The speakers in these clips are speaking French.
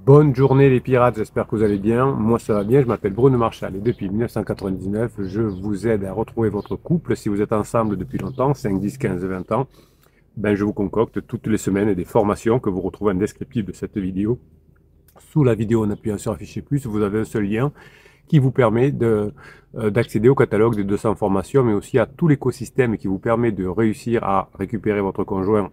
Bonne journée les pirates, j'espère que vous allez bien. Moi ça va bien, je m'appelle Bruno Marchal et depuis 1999, je vous aide à retrouver votre couple. Si vous êtes ensemble depuis longtemps, 5, 10, 15, 20 ans, ben je vous concocte toutes les semaines des formations que vous retrouvez en descriptif de cette vidéo. Sous la vidéo, en appuyant sur afficher plus, vous avez un seul lien qui vous permet d'accéder au catalogue des 200 formations, mais aussi à tout l'écosystème qui vous permet de réussir à récupérer votre conjoint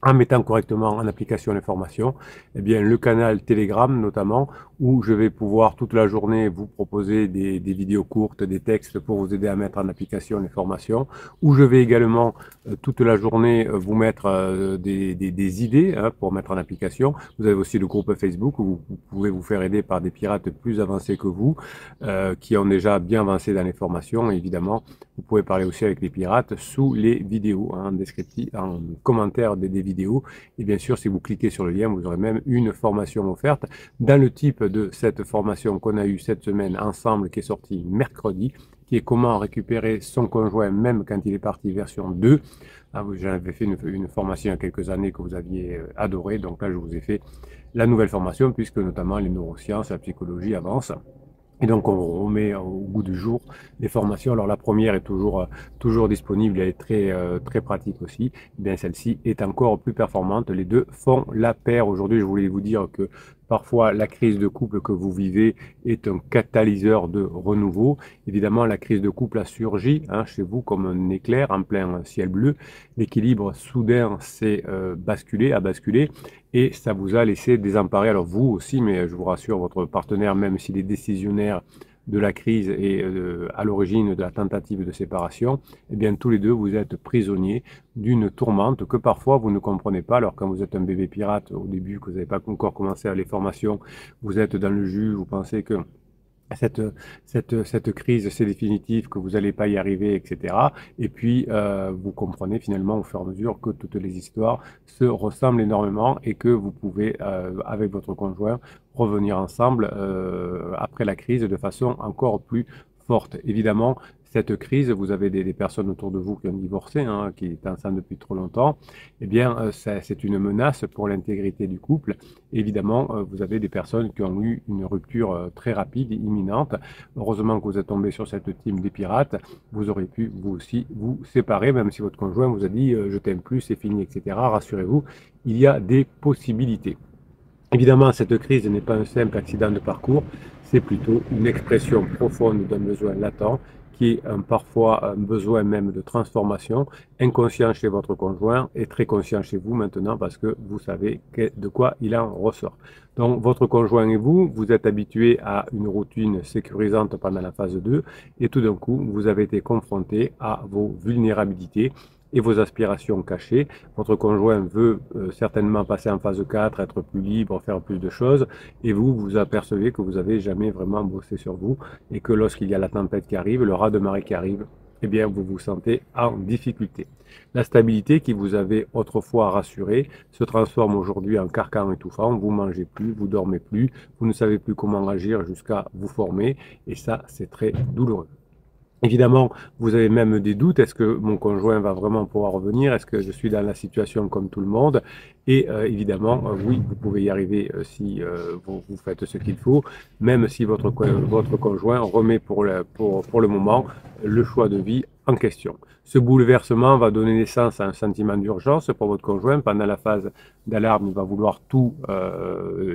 en mettant correctement en application les formations, eh bien, le canal Telegram notamment, où je vais pouvoir toute la journée vous proposer des vidéos courtes, des textes pour vous aider à mettre en application les formations, où je vais également toute la journée vous mettre des idées pour mettre en application. Vous avez aussi le groupe Facebook où vous pouvez vous faire aider par des pirates plus avancés que vous, qui ont déjà bien avancé dans les formations. Et évidemment, vous pouvez parler aussi avec les pirates sous les vidéos, en descriptif, en commentaire des vidéos. Et bien sûr, si vous cliquez sur le lien, vous aurez même une formation offerte dans le type de cette formation qu'on a eue cette semaine ensemble, qui est sortie mercredi, qui est comment récupérer son conjoint même quand il est parti version 2. J'avais fait une formation il y a quelques années que vous aviez adoré, donc là je vous ai fait la nouvelle formation puisque notamment les neurosciences, la psychologie avancent. Et donc on remet au goût du jour les formations. Alors la première est toujours disponible, elle est très pratique aussi. Eh bien celle-ci est encore plus performante. Les deux font la paire. Aujourd'hui, je voulais vous dire que parfois la crise de couple que vous vivez est un catalyseur de renouveau. Évidemment, la crise de couple a surgi chez vous comme un éclair en plein ciel bleu. L'équilibre soudain s'est a basculé. Et ça vous a laissé désemparé, alors vous aussi, mais je vous rassure, votre partenaire, même s'il est décisionnaire de la crise et à l'origine de la tentative de séparation, eh bien tous les deux vous êtes prisonniers d'une tourmente que parfois vous ne comprenez pas. Alors quand vous êtes un bébé pirate au début, que vous n'avez pas encore commencé à les formations, vous êtes dans le jus, vous pensez que cette crise, c'est définitif, que vous n'allez pas y arriver, etc. Et puis, vous comprenez finalement au fur et à mesure que toutes les histoires se ressemblent énormément et que vous pouvez, avec votre conjoint, revenir ensemble après la crise de façon encore plus forte. Évidemment, cette crise, vous avez des personnes autour de vous qui ont divorcé, qui est ensemble depuis trop longtemps, eh bien, c'est une menace pour l'intégrité du couple. Évidemment, vous avez des personnes qui ont eu une rupture très rapide, imminente. Heureusement que vous êtes tombé sur cette team des pirates. Vous aurez pu, vous aussi, vous séparer, même si votre conjoint vous a dit je t'aime plus, c'est fini, etc. Rassurez-vous, il y a des possibilités. Évidemment, cette crise n'est pas un simple accident de parcours, c'est plutôt une expression profonde d'un besoin latent qui est parfois un besoin même de transformation, inconscient chez votre conjoint et très conscient chez vous maintenant parce que vous savez de quoi il en ressort. Donc votre conjoint et vous, vous êtes habitués à une routine sécurisante pendant la phase 2 et tout d'un coup, vous avez été confronté à vos vulnérabilités et vos aspirations cachées. Votre conjoint veut certainement passer en phase 4, être plus libre, faire plus de choses, et vous, vous apercevez que vous n'avez jamais vraiment bossé sur vous, et que lorsqu'il y a la tempête qui arrive, le raz-de-marée qui arrive, eh bien, vous vous sentez en difficulté. La stabilité qui vous avait autrefois rassuré se transforme aujourd'hui en carcan étouffant. Vous mangez plus, vous dormez plus, vous ne savez plus comment agir jusqu'à vous former, et ça, c'est très douloureux. Évidemment, vous avez même des doutes. Est-ce que mon conjoint va vraiment pouvoir revenir? Est-ce que je suis dans la situation comme tout le monde? Et évidemment, oui, vous pouvez y arriver si vous faites ce qu'il faut, même si votre conjoint remet pour le moment le choix de vie en question. Ce bouleversement va donner naissance à un sentiment d'urgence pour votre conjoint. Pendant la phase d'alarme, il va vouloir tout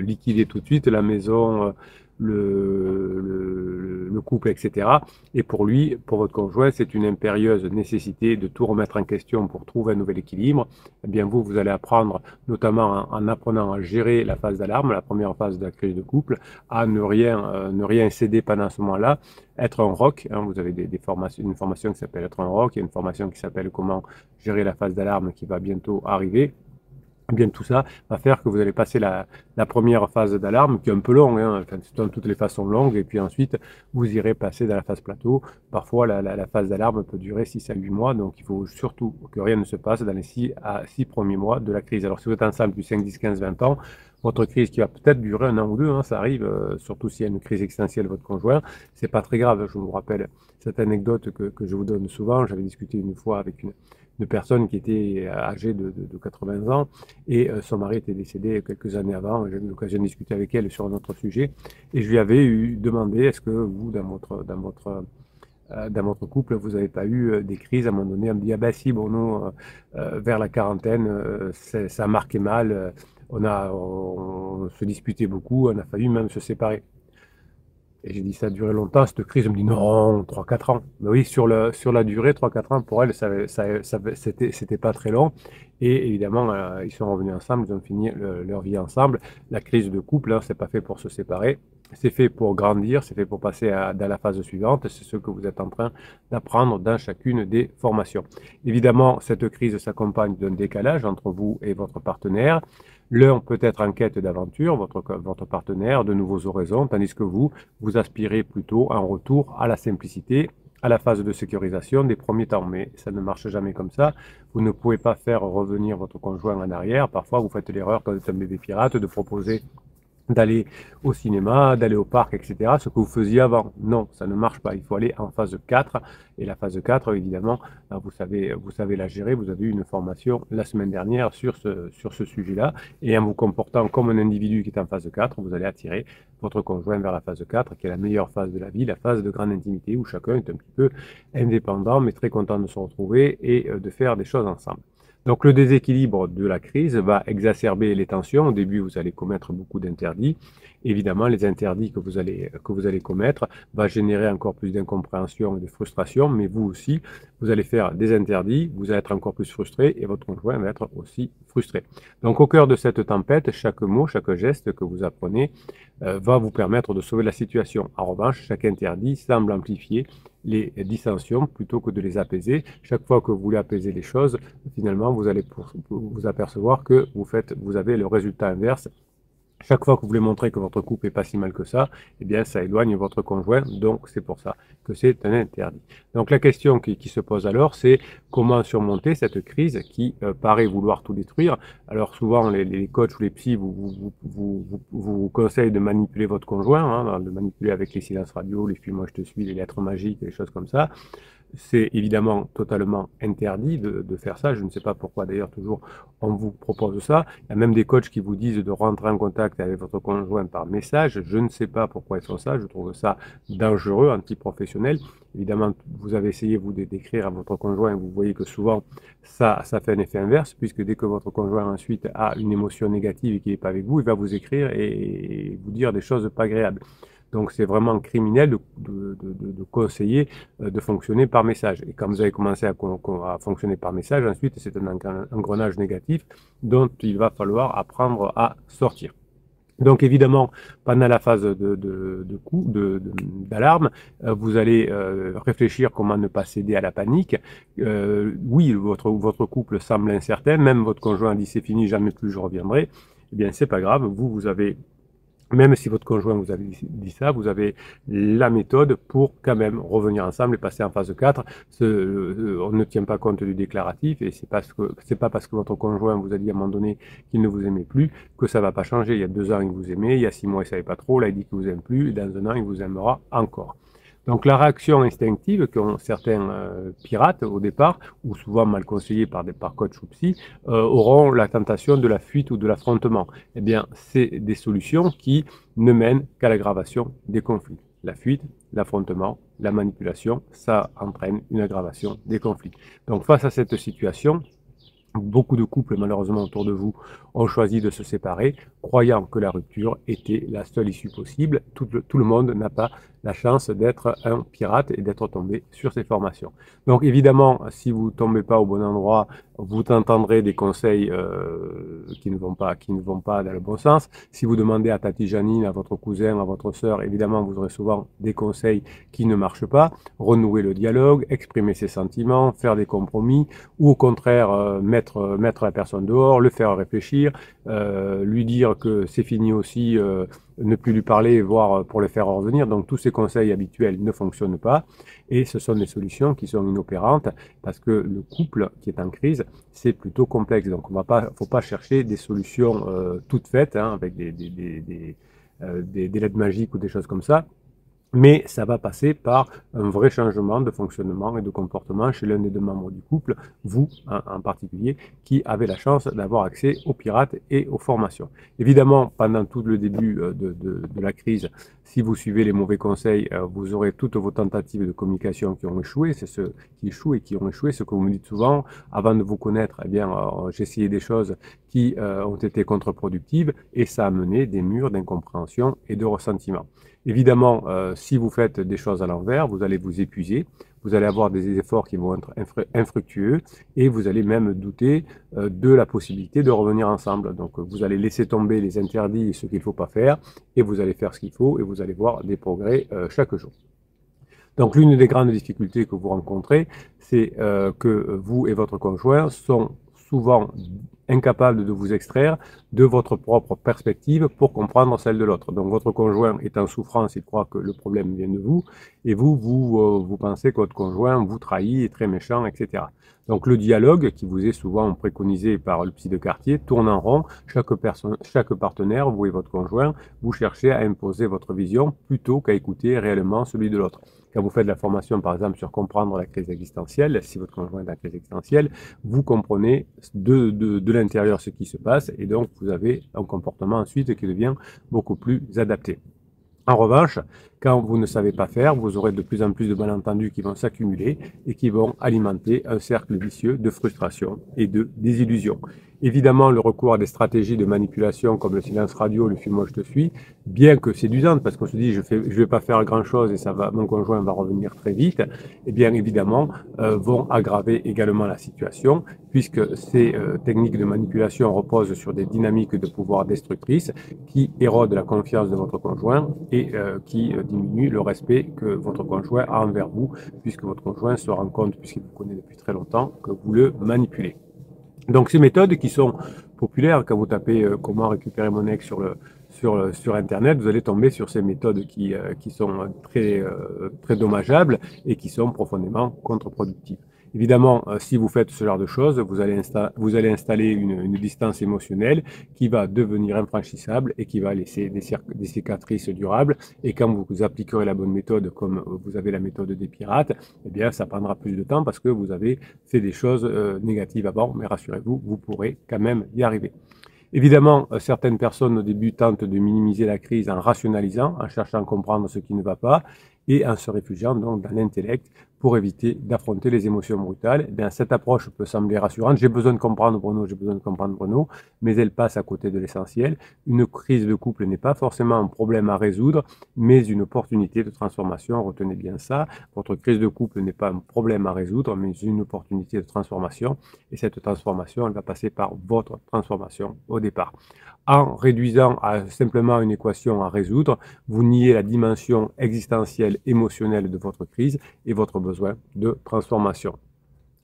liquider tout de suite, la maison, le couple, etc. Et pour lui, pour votre conjoint, c'est une impérieuse nécessité de tout remettre en question pour trouver un nouvel équilibre. Eh bien, vous allez apprendre, notamment en apprenant à gérer la phase d'alarme, la première phase de la crise de couple, à ne rien céder pendant ce moment-là, être un roc. Vous avez une formation qui s'appelle être un roc, il y a une formation qui s'appelle comment gérer la phase d'alarme qui va bientôt arriver. Bien, tout ça va faire que vous allez passer la première phase d'alarme, qui est un peu longue, de toutes les façons longue, et puis ensuite, vous irez passer dans la phase plateau. Parfois, la phase d'alarme peut durer 6 à 8 mois, donc il faut surtout que rien ne se passe dans les 6 à 6 premiers mois de la crise. Alors, si vous êtes ensemble depuis 5, 10, 15, 20 ans, votre crise qui va peut-être durer 1 an ou 2, ça arrive, surtout s'il y a une crise existentielle de votre conjoint, c'est pas très grave. Je vous rappelle cette anecdote que je vous donne souvent. J'avais discuté une fois avec de personne qui était âgée de 80 ans et son mari était décédé quelques années avant. J'ai eu l'occasion de discuter avec elle sur un autre sujet et je lui avais demandé est-ce que vous, dans votre couple, vous n'avez pas eu des crises à un moment donné? Elle me dit, ah ben si, bon, nous, vers la quarantaine, ça a marqué mal, on se disputait beaucoup, on a failli même se séparer. Et j'ai dit, ça a duré longtemps, cette crise. Elle me dit, non, 3 4 ans. Mais oui, sur la durée, 3 4 ans, pour elle, c'était pas très long. Et évidemment, ils sont revenus ensemble, ils ont fini leur vie ensemble. La crise de couple, hein, c'est pas fait pour se séparer. C'est fait pour grandir, c'est fait pour passer dans la phase suivante. C'est ce que vous êtes en train d'apprendre dans chacune des formations. Évidemment, cette crise s'accompagne d'un décalage entre vous et votre partenaire. L'un peut être en quête d'aventure, votre partenaire, de nouveaux horizons, tandis que vous aspirez plutôt à un retour à la simplicité, à la phase de sécurisation des premiers temps. Mais ça ne marche jamais comme ça. Vous ne pouvez pas faire revenir votre conjoint en arrière. Parfois, vous faites l'erreur, quand vous êtes un bébé pirate, de proposer d'aller au cinéma, d'aller au parc, etc. Ce que vous faisiez avant. Non, ça ne marche pas. Il faut aller en phase 4. Et la phase 4, évidemment, vous savez la gérer. Vous avez eu une formation la semaine dernière sur ce sujet-là. Et en vous comportant comme un individu qui est en phase 4, vous allez attirer votre conjoint vers la phase 4, qui est la meilleure phase de la vie, la phase de grande intimité, où chacun est un petit peu indépendant, mais très content de se retrouver et de faire des choses ensemble. Donc le déséquilibre de la crise va exacerber les tensions. Au début, vous allez commettre beaucoup d'interdits. Évidemment, les interdits que vous allez commettre va générer encore plus d'incompréhension et de frustration, mais vous aussi, vous allez faire des interdits, vous allez être encore plus frustré et votre conjoint va être aussi frustré. Donc au cœur de cette tempête, chaque mot, chaque geste que vous apprenez va vous permettre de sauver la situation. En revanche, chaque interdit semble amplifier les dissensions plutôt que de les apaiser. Chaque fois que vous voulez apaiser les choses, finalement, vous allez vous apercevoir que vous avez le résultat inverse. Chaque fois que vous voulez montrer que votre couple est pas si mal que ça, eh bien, ça éloigne votre conjoint. Donc, c'est pour ça que c'est un interdit. Donc, la question qui se pose alors, c'est comment surmonter cette crise qui paraît vouloir tout détruire. Alors, souvent, les coachs ou les psys vous conseillent de manipuler votre conjoint, hein, de manipuler avec les silences radio, les films Moi je te suis, les lettres magiques, les choses comme ça. C'est évidemment totalement interdit de faire ça. Je ne sais pas pourquoi d'ailleurs toujours on vous propose ça. Il y a même des coachs qui vous disent de rentrer en contact avec votre conjoint par message. Je ne sais pas pourquoi ils font ça. Je trouve ça dangereux, antiprofessionnel. Évidemment, vous avez essayé vous d'écrire à votre conjoint et vous voyez que souvent ça fait un effet inverse puisque dès que votre conjoint ensuite a une émotion négative et qu'il n'est pas avec vous, il va vous écrire et vous dire des choses pas agréables. Donc c'est vraiment criminel de conseiller de fonctionner par message. Et quand vous avez commencé à fonctionner par message, ensuite c'est un engrenage négatif dont il va falloir apprendre à sortir. Donc évidemment, pendant la phase d'alarme, vous allez réfléchir comment ne pas céder à la panique. Oui, votre couple semble incertain, même votre conjoint dit c'est fini, jamais plus je reviendrai. Eh bien c'est pas grave, vous avez même si votre conjoint vous avait dit ça, vous avez la méthode pour quand même revenir ensemble et passer en phase 4. On ne tient pas compte du déclaratif et c'est pas parce que votre conjoint vous a dit à un moment donné qu'il ne vous aimait plus que ça va pas changer. Il y a 2 ans il vous aimait, il y a 6 mois il savait pas trop, là il dit qu'il vous aime plus et dans 1 an il vous aimera encore. Donc la réaction instinctive qu'ont certains pirates au départ, ou souvent mal conseillés par coach ou psy, auront la tentation de la fuite ou de l'affrontement. Eh bien, c'est des solutions qui ne mènent qu'à l'aggravation des conflits. La fuite, l'affrontement, la manipulation, ça entraîne une aggravation des conflits. Donc face à cette situation, beaucoup de couples, malheureusement, autour de vous, ont choisi de se séparer, croyant que la rupture était la seule issue possible. Tout le monde n'a pas la chance d'être un pirate et d'être tombé sur ces formations. Donc évidemment, si vous ne tombez pas au bon endroit, vous entendrez des conseils qui ne vont pas dans le bon sens. Si vous demandez à Tati Janine, à votre cousin, à votre sœur, évidemment, vous aurez souvent des conseils qui ne marchent pas. Renouer le dialogue, exprimer ses sentiments, faire des compromis, ou au contraire, mettre la personne dehors, le faire réfléchir, lui dire que c'est fini aussi, ne plus lui parler, voire pour le faire revenir. Donc tous ces conseils habituels ne fonctionnent pas et ce sont des solutions qui sont inopérantes parce que le couple qui est en crise, c'est plutôt complexe. Donc faut pas chercher des solutions toutes faites hein, avec des lettres magiques ou des choses comme ça. Mais ça va passer par un vrai changement de fonctionnement et de comportement chez l'un des deux membres du couple, vous en particulier, qui avez la chance d'avoir accès aux pirates et aux formations. Évidemment, pendant tout le début de la crise, si vous suivez les mauvais conseils, vous aurez toutes vos tentatives de communication qui ont échoué. C'est ceux qui échouent et qui ont échoué. Ce que vous me dites souvent, avant de vous connaître, eh bien, j'ai essayé des choses qui ont été contre-productives et ça a mené des murs d'incompréhension et de ressentiment. Évidemment, si vous faites des choses à l'envers, vous allez vous épuiser, vous allez avoir des efforts qui vont être infructueux et vous allez même douter de la possibilité de revenir ensemble. Donc vous allez laisser tomber les interdits et ce qu'il ne faut pas faire et vous allez faire ce qu'il faut et vous allez voir des progrès chaque jour. Donc l'une des grandes difficultés que vous rencontrez, c'est que vous et votre conjoint sont souvent incapables de vous extraire de votre propre perspective pour comprendre celle de l'autre. Donc votre conjoint est en souffrance, il croit que le problème vient de vous, et vous pensez que votre conjoint vous trahit, est très méchant, etc. Donc le dialogue, qui vous est souvent préconisé par le psy de quartier, tourne en rond. Chaque partenaire, vous et votre conjoint, vous cherchez à imposer votre vision plutôt qu'à écouter réellement celui de l'autre. Quand vous faites de la formation, par exemple, sur comprendre la crise existentielle, si votre conjoint est en crise existentielle, vous comprenez de l'intérieur ce qui se passe et donc vous avez un comportement ensuite qui devient beaucoup plus adapté. En revanche, quand vous ne savez pas faire, vous aurez de plus en plus de malentendus qui vont s'accumuler et qui vont alimenter un cercle vicieux de frustration et de désillusion. Évidemment, le recours à des stratégies de manipulation comme le silence radio, le fuis-moi je te suis, bien que séduisante, parce qu'on se dit je vais pas faire grand chose et mon conjoint va revenir très vite, et bien évidemment vont aggraver également la situation, puisque ces techniques de manipulation reposent sur des dynamiques de pouvoir destructrices qui érodent la confiance de votre conjoint et qui diminuent le respect que votre conjoint a envers vous, puisque votre conjoint se rend compte, puisqu'il vous connaît depuis très longtemps, que vous le manipulez. Donc ces méthodes qui sont populaires, quand vous tapez comment récupérer mon ex sur Internet, vous allez tomber sur ces méthodes qui sont très dommageables et qui sont profondément contre-productives. Évidemment, si vous faites ce genre de choses, vous allez installer une distance émotionnelle qui va devenir infranchissable et qui va laisser des cicatrices durables. Et quand vous appliquerez la bonne méthode, comme vous avez la méthode des pirates, eh bien, ça prendra plus de temps parce que vous avez fait des choses négatives avant. Mais rassurez-vous, vous pourrez quand même y arriver. Évidemment, certaines personnes au début tentent de minimiser la crise en rationalisant, en cherchant à comprendre ce qui ne va pas et en se réfugiant donc dans l'intellect pour éviter d'affronter les émotions brutales. Eh bien, cette approche peut sembler rassurante. J'ai besoin de comprendre Bruno, mais elle passe à côté de l'essentiel. Une crise de couple n'est pas forcément un problème à résoudre, mais une opportunité de transformation. Retenez bien ça. Votre crise de couple n'est pas un problème à résoudre, mais une opportunité de transformation. Et cette transformation, elle va passer par votre transformation au départ. En réduisant à simplement une équation à résoudre, vous niez la dimension existentielle, émotionnelle de votre crise et votre besoin de transformation.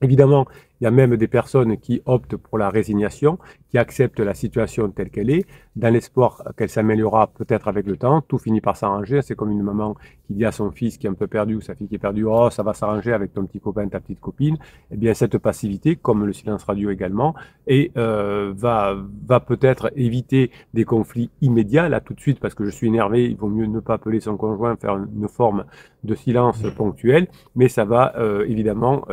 Évidemment, il y a même des personnes qui optent pour la résignation, qui acceptent la situation telle qu'elle est, dans l'espoir qu'elle s'améliorera peut-être avec le temps. Tout finit par s'arranger. C'est comme une maman qui dit à son fils qui est un peu perdu ou sa fille qui est perdue, oh, ça va s'arranger avec ton petit copain, ta petite copine. Eh bien, cette passivité, comme le silence radio également, va peut-être éviter des conflits immédiats, là tout de suite, parce que je suis énervé, il vaut mieux ne pas appeler son conjoint, faire une forme de silence ponctuel, mais ça va évidemment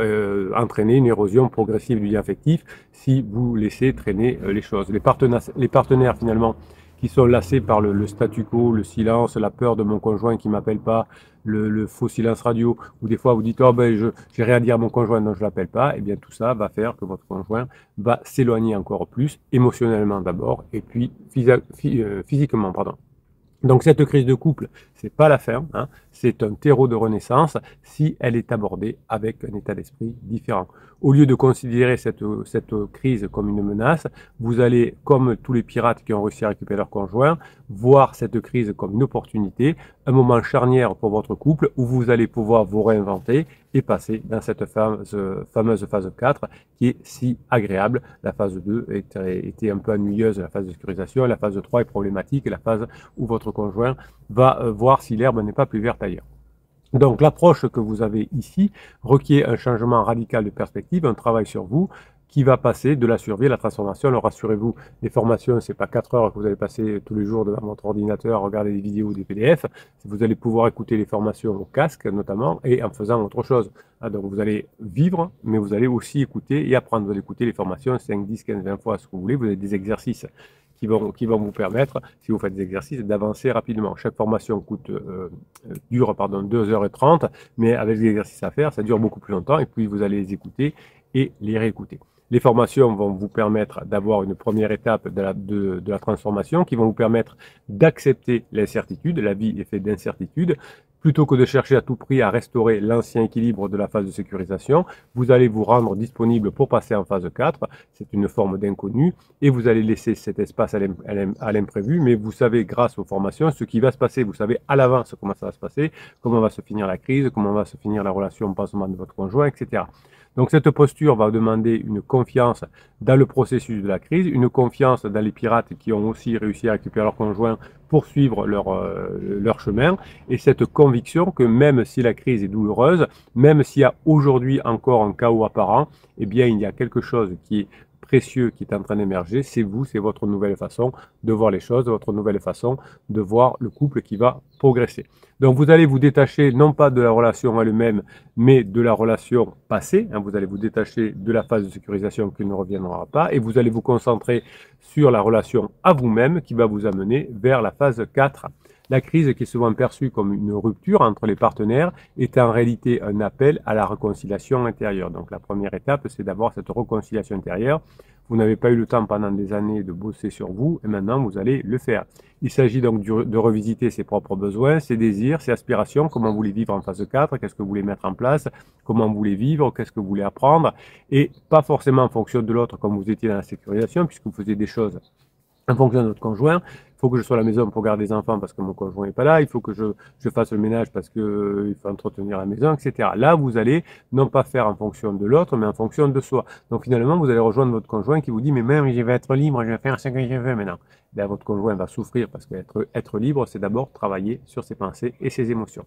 entraîner une érosion progressive du lien affectif si vous laissez traîner les choses. Les partenaires finalement qui sont lassés par le statu quo, le silence, la peur de mon conjoint qui m'appelle pas, le faux silence radio, ou des fois vous dites oh ben j'ai rien à dire à mon conjoint donc je l'appelle pas, et bien tout ça va faire que votre conjoint va s'éloigner encore plus, émotionnellement d'abord, et puis physiquement, pardon. Donc cette crise de couple, c'est pas la fin, hein, c'est un terreau de renaissance si elle est abordée avec un état d'esprit différent. Au lieu de considérer cette crise comme une menace, vous allez, comme tous les pirates qui ont réussi à récupérer leur conjoint, voir cette crise comme une opportunité, un moment charnière pour votre couple où vous allez pouvoir vous réinventer et passer dans cette fameuse phase 4 qui est si agréable. La phase 2 était un peu ennuyeuse, la phase de sécurisation, la phase 3 est problématique, la phase où votre conjoint va voir si l'herbe n'est pas plus verte ailleurs. Donc l'approche que vous avez ici requiert un changement radical de perspective, un travail sur vous, qui va passer de la survie à la transformation. Alors rassurez-vous, les formations, c'est pas 4 heures que vous allez passer tous les jours devant votre ordinateur à regarder des vidéos ou des PDF. Vous allez pouvoir écouter les formations au casque notamment et en faisant autre chose. Donc vous allez vivre, mais vous allez aussi écouter et apprendre. Vous allez écouter les formations 5, 10, 15, 20 fois, ce que vous voulez. Vous avez des exercices qui vont vous permettre, si vous faites des exercices, d'avancer rapidement. Chaque formation dure 2h30, mais avec des exercices à faire, ça dure beaucoup plus longtemps et puis vous allez les écouter et les réécouter. Les formations vont vous permettre d'avoir une première étape de la transformation qui vont vous permettre d'accepter l'incertitude. La vie est faite d'incertitudes. Plutôt que de chercher à tout prix à restaurer l'ancien équilibre de la phase de sécurisation, vous allez vous rendre disponible pour passer en phase 4. C'est une forme d'inconnu et vous allez laisser cet espace à l'imprévu, mais vous savez grâce aux formations ce qui va se passer. Vous savez à l'avance comment ça va se passer, comment va se finir la crise, comment va se finir la relation au pansement de votre conjoint, etc. Donc cette posture va demander une confiance dans le processus de la crise, une confiance dans les pirates qui ont aussi réussi à récupérer leur conjoint pour suivre leur chemin, et cette conviction que même si la crise est douloureuse, même s'il y a aujourd'hui encore un chaos apparent, eh bien il y a quelque chose qui est précieux qui est en train d'émerger, c'est vous, c'est votre nouvelle façon de voir les choses, votre nouvelle façon de voir le couple qui va progresser. Donc vous allez vous détacher non pas de la relation elle-même, mais de la relation passée. Vous allez vous détacher de la phase de sécurisation qui ne reviendra pas et vous allez vous concentrer sur la relation à vous-même qui va vous amener vers la phase 4. La crise, qui est souvent perçue comme une rupture entre les partenaires, est en réalité un appel à la réconciliation intérieure. Donc la première étape, c'est d'avoir cette réconciliation intérieure. Vous n'avez pas eu le temps pendant des années de bosser sur vous et maintenant vous allez le faire. Il s'agit donc de revisiter ses propres besoins, ses désirs, ses aspirations, comment vous voulez vivre en phase 4, qu'est-ce que vous voulez mettre en place, comment vous voulez vivre, qu'est-ce que vous voulez apprendre, et pas forcément en fonction de l'autre comme vous étiez dans la sécurisation, puisque vous faisiez des choses en fonction de votre conjoint. Il faut que je sois à la maison pour garder les enfants parce que mon conjoint n'est pas là, il faut que je fasse le ménage parce qu'il faut entretenir la maison, etc. Là, vous allez non pas faire en fonction de l'autre, mais en fonction de soi. Donc finalement, vous allez rejoindre votre conjoint qui vous dit « mais même je vais être libre, je vais faire ce que je veux maintenant ». Bien, votre conjoint va souffrir parce qu'être libre, c'est d'abord travailler sur ses pensées et ses émotions.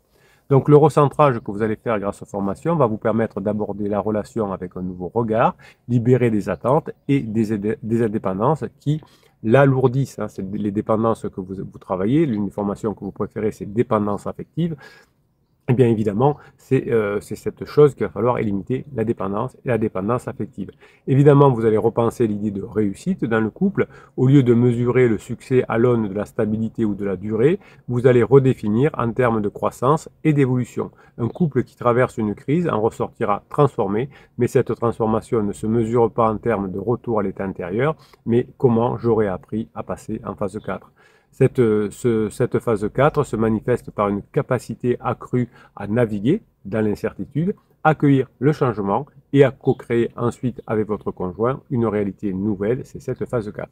Donc le recentrage que vous allez faire grâce aux formations va vous permettre d'aborder la relation avec un nouveau regard, libérer des attentes et des indépendances qui l'alourdissent. C'est les dépendances que vous travaillez. L'une des formations que vous préférez, c'est dépendance affective. Et bien évidemment, c'est cette chose qu'il va falloir éliminer, la dépendance et la dépendance affective. Évidemment, vous allez repenser l'idée de réussite dans le couple. Au lieu de mesurer le succès à l'aune de la stabilité ou de la durée, vous allez redéfinir en termes de croissance et d'évolution. Un couple qui traverse une crise en ressortira transformé, mais cette transformation ne se mesure pas en termes de retour à l'état antérieur, mais comment j'aurais appris à passer en phase 4. Cette phase 4 se manifeste par une capacité accrue à naviguer dans l'incertitude, accueillir le changement et à co-créer ensuite avec votre conjoint une réalité nouvelle, c'est cette phase 4.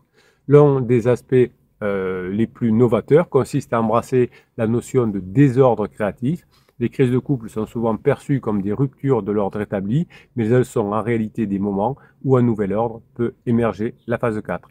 L'un des aspects les plus novateurs consiste à embrasser la notion de désordre créatif. Les crises de couple sont souvent perçues comme des ruptures de l'ordre établi, mais elles sont en réalité des moments où un nouvel ordre peut émerger, la phase 4.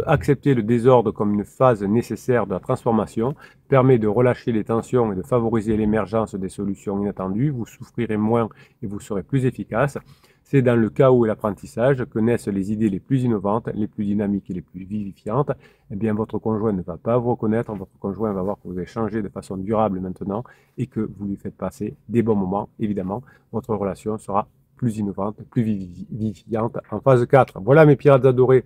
Accepter le désordre comme une phase nécessaire de la transformation permet de relâcher les tensions et de favoriser l'émergence des solutions inattendues. Vous souffrirez moins et vous serez plus efficace. C'est dans le chaos et l'apprentissage que naissent les idées les plus innovantes, les plus dynamiques et les plus vivifiantes. Eh bien, votre conjoint ne va pas vous reconnaître, votre conjoint va voir que vous avez changé de façon durable maintenant et que vous lui faites passer des bons moments. Évidemment, votre relation sera plus innovante, plus vivifiante en phase 4. Voilà mes pirates adorés.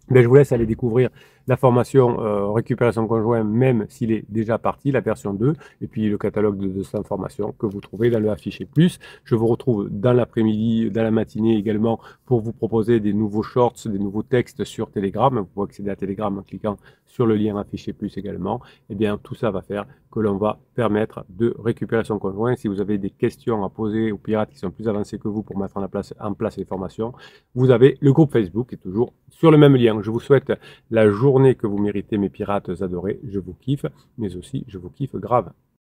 Ben, je vous laisse aller découvrir la formation récupérer son conjoint même s'il est déjà parti, la version 2, et puis le catalogue de 200 formations que vous trouvez dans le affiché plus. Je vous retrouve dans l'après-midi, dans la matinée également pour vous proposer des nouveaux shorts, des nouveaux textes sur Telegram. Vous pouvez accéder à Telegram en cliquant sur le lien affiché plus également. Et bien tout ça va faire que l'on va permettre de récupérer son conjoint. Si vous avez des questions à poser aux pirates qui sont plus avancés que vous pour mettre en place les formations, vous avez le groupe Facebook qui est toujours sur le même lien. Je vous souhaite la journée que vous méritez, mes pirates adorés. Je vous kiffe, mais aussi je vous kiffe grave.